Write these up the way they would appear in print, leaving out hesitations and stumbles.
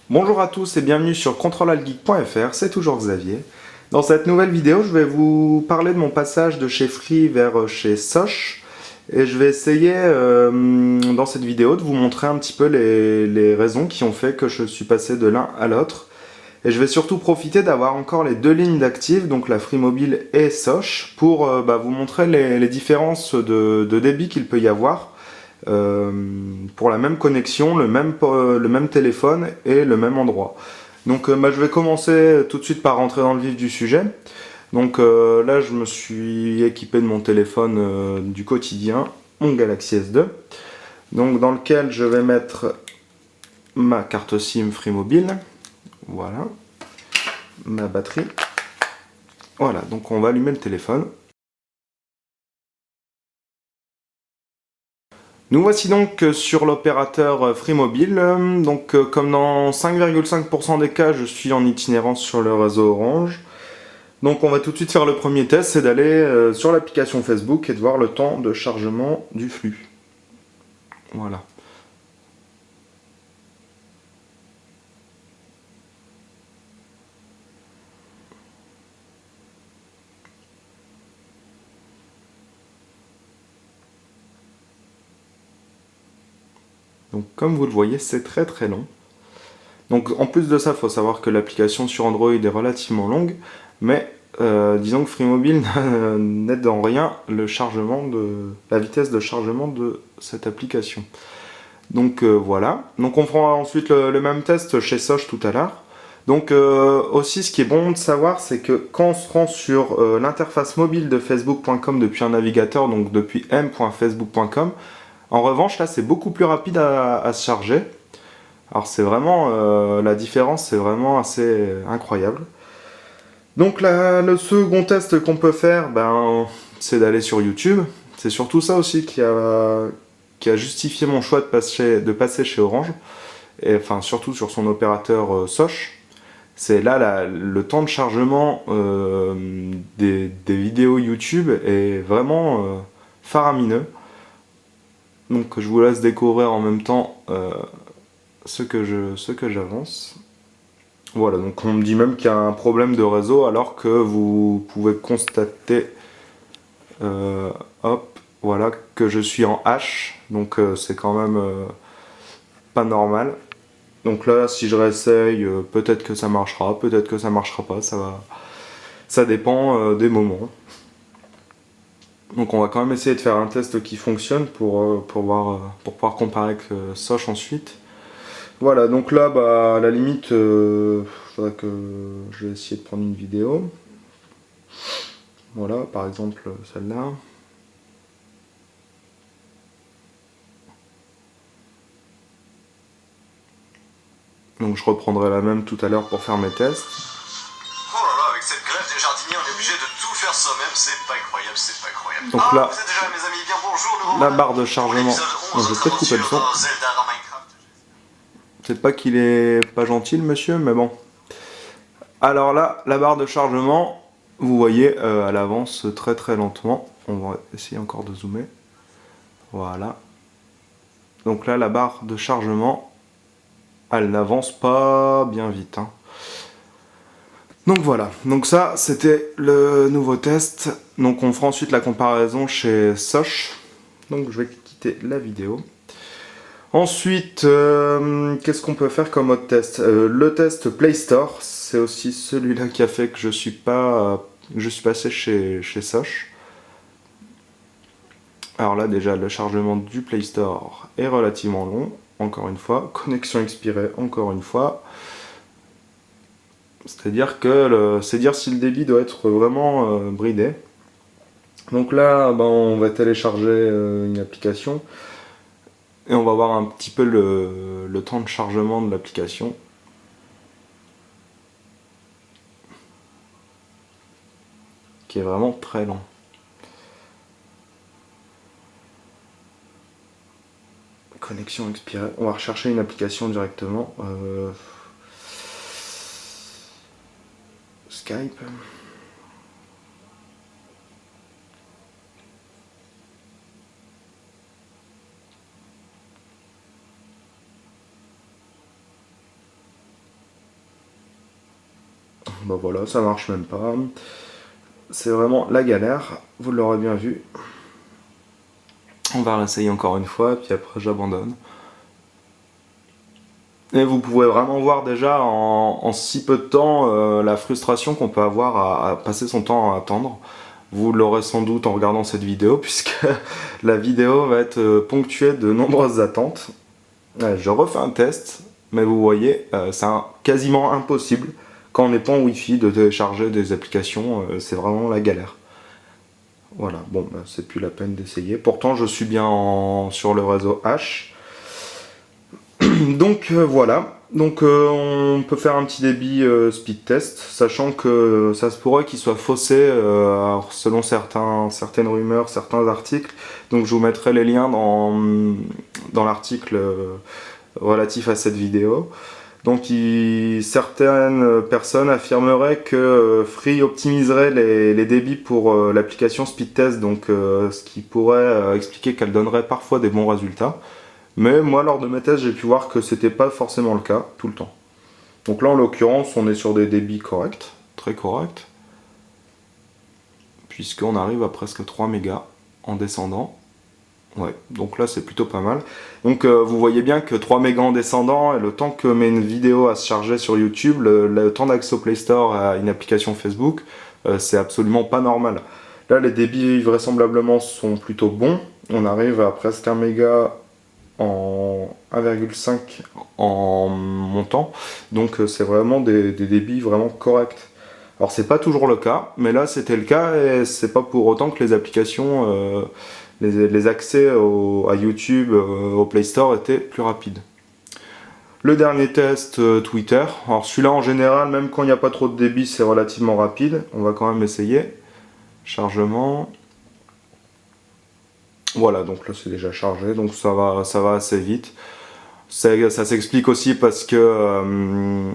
Bonjour à tous et bienvenue sur contrôlealtgeek.fr, c'est toujours Xavier. Dans cette nouvelle vidéo, je vais vous parler de mon passage de chez Free vers chez Sosh. Et je vais essayer dans cette vidéo de vous montrer un petit peu les raisons qui ont fait que je suis passé de l'un à l'autre. Et je vais surtout profiter d'avoir encore les deux lignes d'actifs, donc la Free Mobile et Sosh, pour vous montrer les différences de débit qu'il peut y avoir pour la même connexion, le même téléphone et le même endroit. Donc je vais commencer tout de suite par rentrer dans le vif du sujet. Donc là je me suis équipé de mon téléphone du quotidien, mon Galaxy S2, donc dans lequel je vais mettre ma carte SIM Free Mobile, voilà, ma batterie, voilà, donc on va allumer le téléphone. Nous voici donc sur l'opérateur Free Mobile. Donc comme dans 5,5% des cas, je suis en itinérance sur le réseau Orange. Donc on va tout de suite faire le premier test, c'est d'aller sur l'application Facebook et de voir le temps de chargement du flux. Voilà. Donc comme vous le voyez, c'est très très long. Donc en plus de ça, il faut savoir que l'application sur Android est relativement longue, mais disons que Free Mobile n'aide en rien la vitesse de chargement de cette application. Donc voilà. Donc on fera ensuite le même test chez Sosh tout à l'heure. Donc aussi ce qui est bon de savoir, c'est que quand on se rend sur l'interface mobile de facebook.com depuis un navigateur, donc depuis m.facebook.com, en revanche là c'est beaucoup plus rapide à se charger. Alors c'est vraiment, la différence c'est vraiment assez incroyable. Donc là, le second test qu'on peut faire, c'est d'aller sur YouTube. C'est surtout ça aussi qui a justifié mon choix de passer chez Orange. Et enfin surtout sur son opérateur Sosh. C'est là le temps de chargement des vidéos YouTube est vraiment faramineux. Donc je vous laisse découvrir en même temps ce que j'avance. Voilà, donc on me dit même qu'il y a un problème de réseau alors que vous pouvez constater hop, voilà, que je suis en H, donc c'est quand même pas normal. Donc là, si je réessaye, peut-être que ça marchera, peut-être que ça marchera pas, ça dépend des moments. Donc on va quand même essayer de faire un test qui fonctionne pour pouvoir comparer avec Sosh ensuite. Voilà, donc là, à la limite, faudrait que je vais essayer de prendre une vidéo. Voilà, par exemple celle-là. Donc je reprendrai la même tout à l'heure pour faire mes tests. Oh là là, avec cette grève des jardiniers, on est obligé de tout faire soi-même, c'est pas incroyable, c'est pas incroyable. Donc là, vous êtes déjà là, mes amis, bien bonjour, la barre de chargement. Donc, je vais peut-être couper le son. Peut-être pas qu'il est pas gentil le monsieur, mais bon. Alors là, la barre de chargement, vous voyez, elle avance très très lentement. On va essayer encore de zoomer. Voilà. Donc là, la barre de chargement, elle n'avance pas bien vite. Donc voilà, donc ça c'était le nouveau test. Donc on fera ensuite la comparaison chez Sosh. Donc je vais quitter la vidéo. Ensuite, qu'est-ce qu'on peut faire comme autre test? Le test Play Store, c'est aussi celui-là qui a fait que je suis passé chez Sosh. Alors là déjà le chargement du Play Store est relativement long, encore une fois, connexion expirée encore une fois. C'est-à-dire que c'est dire si le débit doit être vraiment bridé. Donc là on va télécharger une application et on va voir un petit peu le temps de chargement de l'application. Qui est vraiment très lent. Connexion expirée. On va rechercher une application directement. Skype. Bah voilà, ça marche même pas. C'est vraiment la galère, vous l'aurez bien vu. On va réessayer encore une fois, puis après j'abandonne. Et vous pouvez vraiment voir déjà en si peu de temps la frustration qu'on peut avoir à passer son temps à attendre. Vous l'aurez sans doute en regardant cette vidéo, puisque la vidéo va être ponctuée de nombreuses attentes. Je refais un test, mais vous voyez, c'est quasiment impossible quand on n'est pas en Wi-Fi de télécharger des applications, c'est vraiment la galère. Voilà, bon, bah, c'est plus la peine d'essayer. Pourtant, je suis bien sur le réseau H. Donc voilà, donc on peut faire un petit débit speed test, sachant que ça se pourrait qu'il soit faussé selon certaines rumeurs, certains articles. Donc je vous mettrai les liens dans l'article relatif à cette vidéo. Donc certaines personnes affirmeraient que Free optimiserait les débits pour l'application Speedtest, donc ce qui pourrait expliquer qu'elle donnerait parfois des bons résultats. Mais moi, lors de mes tests, j'ai pu voir que c'était pas forcément le cas tout le temps. Donc là, en l'occurrence, on est sur des débits corrects, très corrects, puisqu'on arrive à presque 3 mégas en descendant. Ouais, donc là c'est plutôt pas mal. Donc vous voyez bien que 3 mégas en descendant, et le temps que met une vidéo à se charger sur YouTube, le temps d'accès au Play Store à une application Facebook, c'est absolument pas normal. Là les débits vraisemblablement sont plutôt bons. On arrive à presque 1 méga en 1,5 en montant. Donc c'est vraiment des débits vraiment corrects. Alors c'est pas toujours le cas, mais là c'était le cas et c'est pas pour autant que les applications... les accès à YouTube, au Play Store étaient plus rapides. Le dernier test Twitter, alors celui-là en général, même quand il n'y a pas trop de débit, c'est relativement rapide. On va quand même essayer. Chargement. Voilà, donc là c'est déjà chargé, donc ça va assez vite. Ça s'explique aussi parce que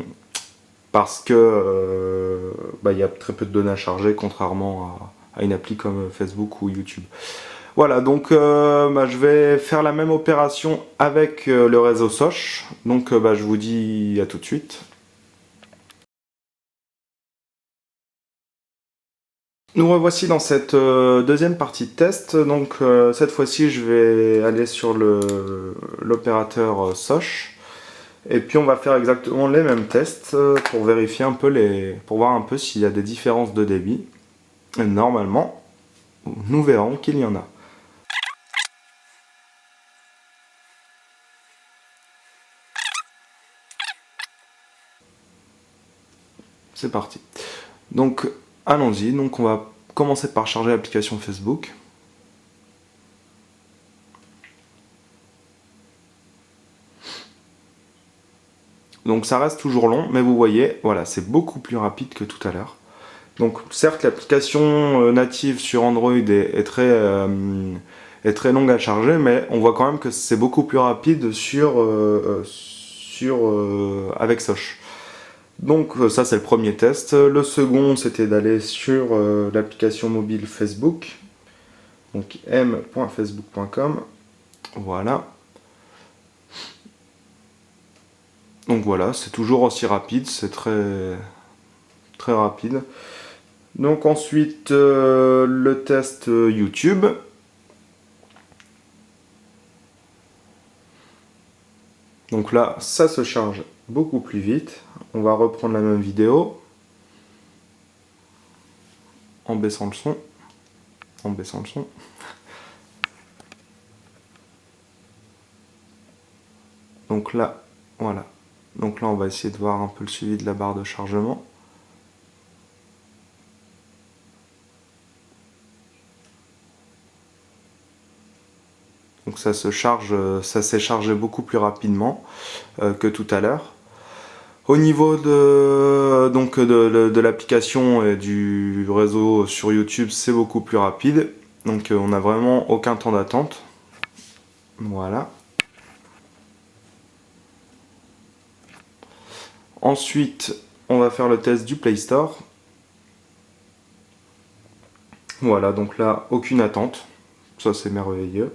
y a très peu de données à charger, contrairement à une appli comme Facebook ou YouTube. Voilà, donc je vais faire la même opération avec le réseau Soch. Donc je vous dis à tout de suite. Nous revoici dans cette deuxième partie de test. Donc cette fois-ci, je vais aller sur l'opérateur Soch. Et puis on va faire exactement les mêmes tests pour vérifier un peu pour voir un peu s'il y a des différences de débit. Et normalement, nous verrons qu'il y en a. C'est parti. Donc allons-y, donc on va commencer par charger l'application Facebook. Donc ça reste toujours long, mais vous voyez, voilà, c'est beaucoup plus rapide que tout à l'heure. Donc certes, l'application native sur Android est très longue à charger, mais on voit quand même que c'est beaucoup plus rapide avec Soch. Donc ça c'est le premier test. Le second c'était d'aller sur l'application mobile Facebook, donc m.facebook.com. Voilà. Donc voilà, c'est toujours aussi rapide, c'est très rapide. Donc ensuite le test YouTube. Donc là, ça se charge beaucoup plus vite. On va reprendre la même vidéo en baissant le son. Donc là, voilà. Donc là, on va essayer de voir un peu le suivi de la barre de chargement. Donc ça s'est chargé beaucoup plus rapidement que tout à l'heure. Au niveau de l'application et du réseau sur YouTube, c'est beaucoup plus rapide. Donc on n'a vraiment aucun temps d'attente. Voilà. Ensuite, on va faire le test du Play Store. Voilà, donc là, aucune attente. Ça, c'est merveilleux.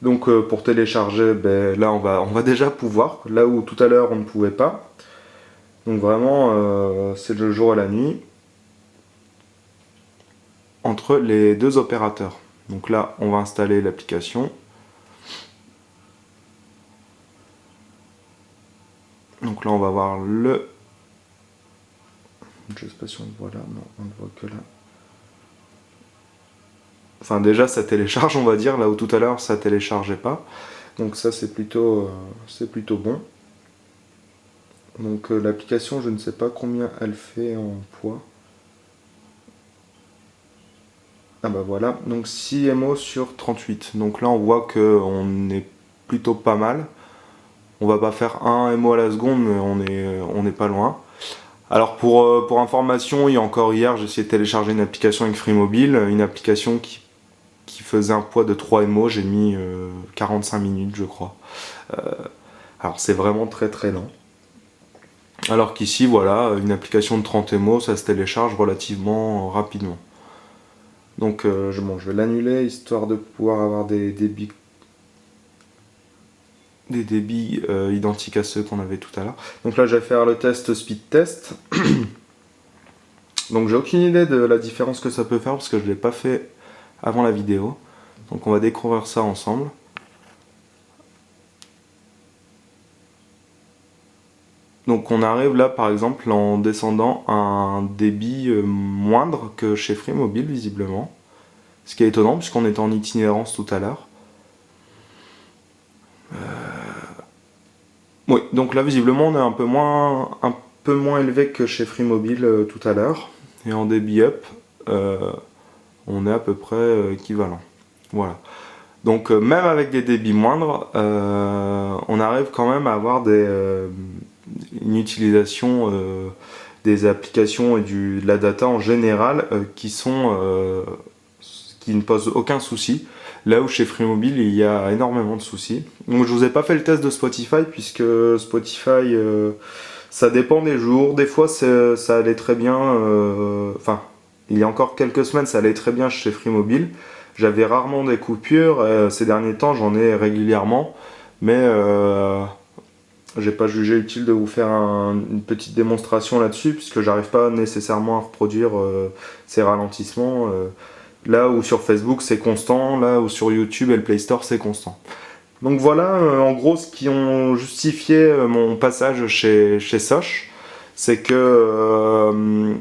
Donc pour télécharger, là on va déjà pouvoir, là où tout à l'heure on ne pouvait pas. Donc vraiment, c'est le jour et la nuit entre les deux opérateurs. Donc là, on va installer l'application. Donc là, on va voir le... Je sais pas si on le voit là, non, on ne voit que là. Enfin déjà, ça télécharge, on va dire, là où tout à l'heure, ça téléchargeait pas. Donc ça, c'est plutôt bon. Donc l'application, je ne sais pas combien elle fait en poids. Ah bah voilà, donc 6 MO sur 38. Donc là, on voit qu'on est plutôt pas mal. On va pas faire 1 MO à la seconde, mais on n'est pas loin. Alors pour information, il y a encore hier, j'ai essayé de télécharger une application avec FreeMobile, une application qui faisait un poids de 3 MO, j'ai mis 45 minutes je crois. Alors c'est vraiment très très lent. Alors qu'ici, voilà, une application de 30 MO, ça se télécharge relativement rapidement. Donc je vais l'annuler histoire de pouvoir avoir des débits identiques à ceux qu'on avait tout à l'heure. Donc là, je vais faire le test speed test. Donc j'ai aucune idée de la différence que ça peut faire parce que je ne l'ai pas fait avant la vidéo. Donc on va découvrir ça ensemble. Donc on arrive là par exemple en descendant à un débit moindre que chez FreeMobile visiblement. Ce qui est étonnant puisqu'on était en itinérance tout à l'heure. Oui, donc là visiblement on est un peu moins élevé que chez FreeMobile tout à l'heure. Et en débit up, on est à peu près équivalent. Voilà. Donc même avec des débits moindres, on arrive quand même à avoir une utilisation des applications et de la data en général qui ne posent aucun souci. Là où chez FreeMobile il y a énormément de soucis. Donc je vous ai pas fait le test de Spotify puisque Spotify ça dépend des jours. Des fois ça allait très bien. Enfin, il y a encore quelques semaines ça allait très bien chez FreeMobile. J'avais rarement des coupures. Ces derniers temps j'en ai régulièrement. Mais j'ai pas jugé utile de vous faire une petite démonstration là-dessus puisque j'arrive pas nécessairement à reproduire ces ralentissements. Là où sur Facebook c'est constant, là où sur YouTube et le Play Store c'est constant. Donc voilà en gros ce qui ont justifié mon passage chez Sosh, c'est que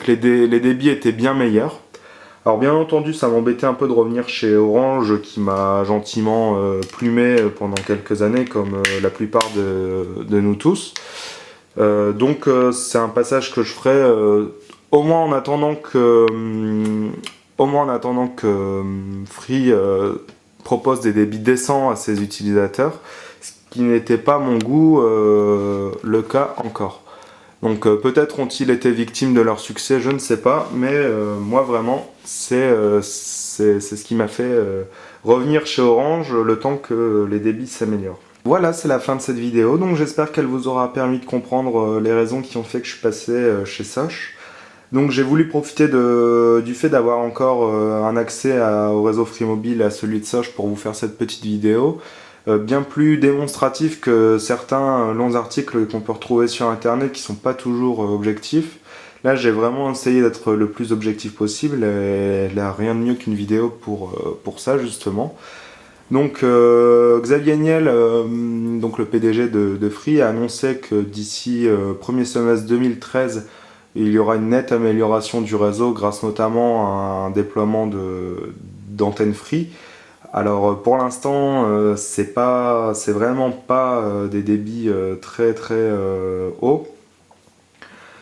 les débits étaient bien meilleurs. Alors bien entendu ça m'embêtait un peu de revenir chez Orange qui m'a gentiment plumé pendant quelques années comme la plupart de nous tous. Donc c'est un passage que je ferai au moins en attendant que Free propose des débits décents à ses utilisateurs, ce qui n'était pas mon goût le cas encore. Donc peut-être ont-ils été victimes de leur succès, je ne sais pas, mais moi vraiment c'est ce qui m'a fait revenir chez Orange le temps que les débits s'améliorent. Voilà, c'est la fin de cette vidéo, donc j'espère qu'elle vous aura permis de comprendre les raisons qui ont fait que je suis passé chez Sosh. Donc j'ai voulu profiter du fait d'avoir encore un accès au réseau FreeMobile et à celui de Sosh pour vous faire cette petite vidéo. Bien plus démonstratif que certains longs articles qu'on peut retrouver sur internet qui sont pas toujours objectifs. Là j'ai vraiment essayé d'être le plus objectif possible et là rien de mieux qu'une vidéo pour ça justement. Donc Xavier Niel, donc le PDG de Free, a annoncé que d'ici premier semestre 2013 il y aura une nette amélioration du réseau grâce notamment à un déploiement d'antennes Free. Alors pour l'instant c'est vraiment pas des débits très très hauts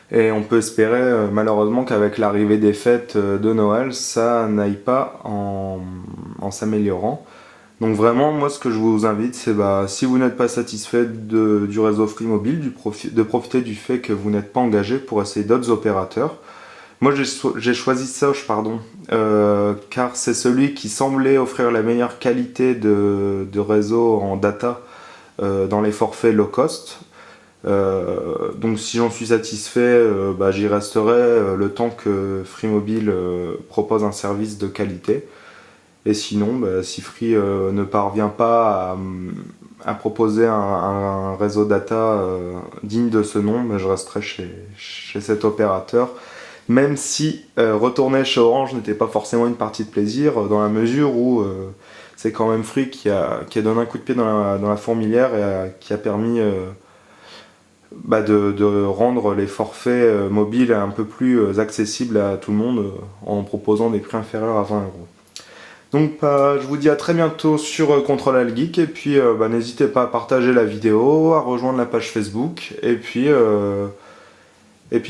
et on peut espérer malheureusement qu'avec l'arrivée des fêtes de Noël ça n'aille pas en s'améliorant. Donc vraiment moi ce que je vous invite c'est si vous n'êtes pas satisfait du réseau FreeMobile, de profiter du fait que vous n'êtes pas engagé pour essayer d'autres opérateurs. Moi j'ai choisi Sosh car c'est celui qui semblait offrir la meilleure qualité de réseau en data dans les forfaits low cost. Donc si j'en suis satisfait, j'y resterai le temps que FreeMobile propose un service de qualité. Et sinon, si Free ne parvient pas à proposer un réseau data digne de ce nom, je resterai chez cet opérateur. Même si retourner chez Orange n'était pas forcément une partie de plaisir, dans la mesure où c'est quand même Free qui a donné un coup de pied dans la fourmilière et qui a permis de rendre les forfaits mobiles un peu plus accessibles à tout le monde en proposant des prix inférieurs à 20 euros. Donc je vous dis à très bientôt sur Contrôle Alt Geek, et puis n'hésitez pas à partager la vidéo, à rejoindre la page Facebook, et puis je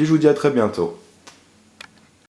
vous dis à très bientôt.